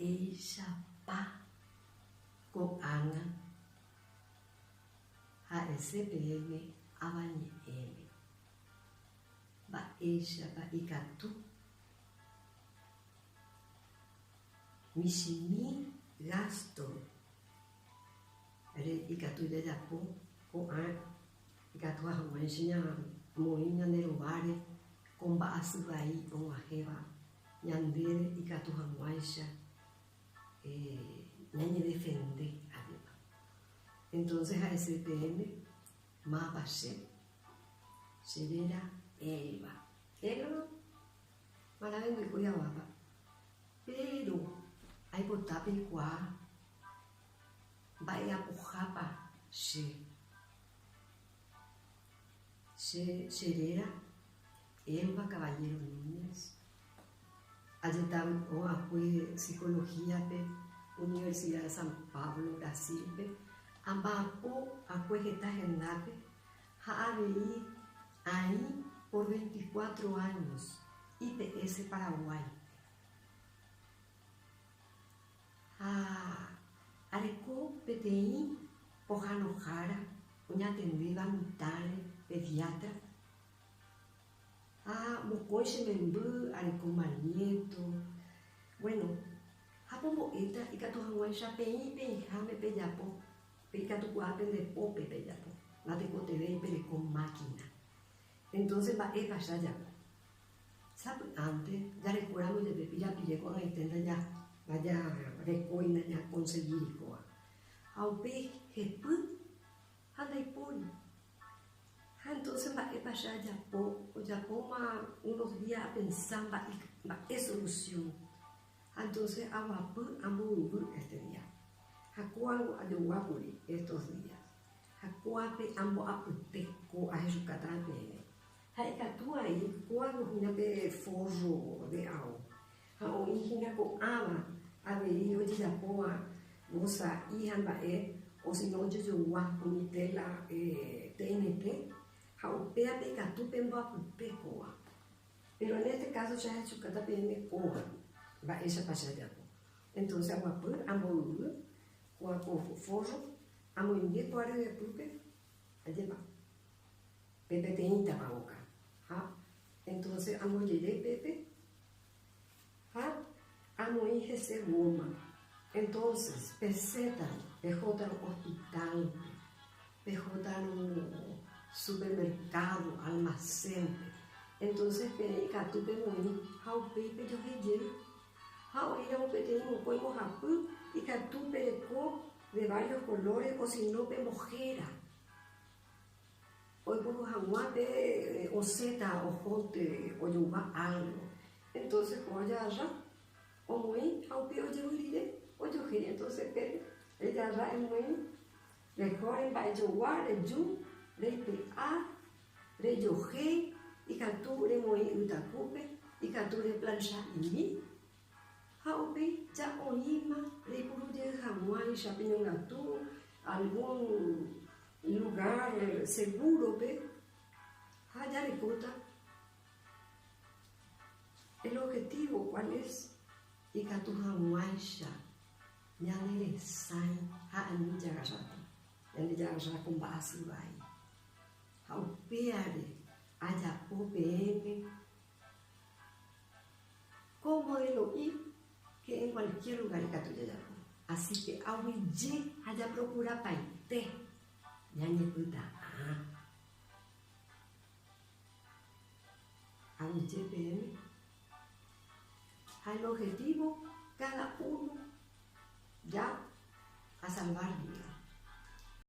ella pa con Ana a SPM Abanyeme ba ella ba ikatu mishimi gasto re ikatu de Japón con Ana ikatu a Juanjinya moinha nerubare con ba asubai con ajeba Yandere y Catujamuaisha Ñañe defende además. Entonces a SPM más base será Eva. Eva maravendo y cuidaba. Pero hay botape y cuá vaya pujapa será Elba Caballero Núñez. Allí también fue psicología de Universidad de San Pablo, Brasil. Ambapo, fue esta gente, ahí por 24 años, IPS Paraguay. Areco PTI, Pojano Jara, una atendida mental, pediatra. Mocoche Membu, Areco Manieto. Bueno, Japomo Eta, y Catujamuay, Chapei, Penjame, Peyapo, Pecatuapen de Pope, Peyapo, la de Cotele, pero con máquina. Entonces va a pasar ya. ¿Sabe? Antes, ya recuerdo de Pepilla Pille con la intenta ya, vaya recoina ya conseguir coa. Aupe, Jepu, anda y pone. Entonces va a pasar ya unos días a pensar en solución. Entonces aguapu ambu este día. Jacuango ayuapuri estos días. Jacuape ambo apute co a Yucatán pene. Jaicatu ahí cuando una pe forro de ao. Jao injina co ama averio de Japoa goza y hambae o si no yo comité la TNT. Jaupea pecatu pembo apute coa. Pero en este caso ya es Yucatán pene coa. Va esa pasada. Entonces aguapur ambo o forro, a moindir por área de pupe, allí va. Pepe tem tapaboca. Entonces, a moiré Pepe, a moir receboma. Entonces, peseta, pejota no hospital, pejota no supermercado, almacén. Entonces, peicatu pemoí, ao Pepe yo reyero. Ao ir a un pequeño cuerpo japú, y que tú perecó de varios colores o si no pe mojera. Hoy por jamuate o seta o jote o yuba algo. Entonces como ya ya o muy aunque yo lleve o yo quiere entonces pero ella ya es muy mejor en va yo guarde yo le pa le yo he y que tú le muy utacupe y que tú le plancha y mi Haupe, ya oíma, le puro de Hawaii, Chapinón Gatú, algún lugar seguro, ve. Ya le cuenta. El objetivo, ¿cuál es? Y que tu Hawaii, ya le sai, a mí ya agarrate, con base, vai. Haupeare, allá, OPM, como de lo ir. Que en cualquier lugar que tú ya. Así que ahuillé allá procura paite. Ya ni puta. Ahuillé PM. Al objetivo, cada uno ya a salvar vidas.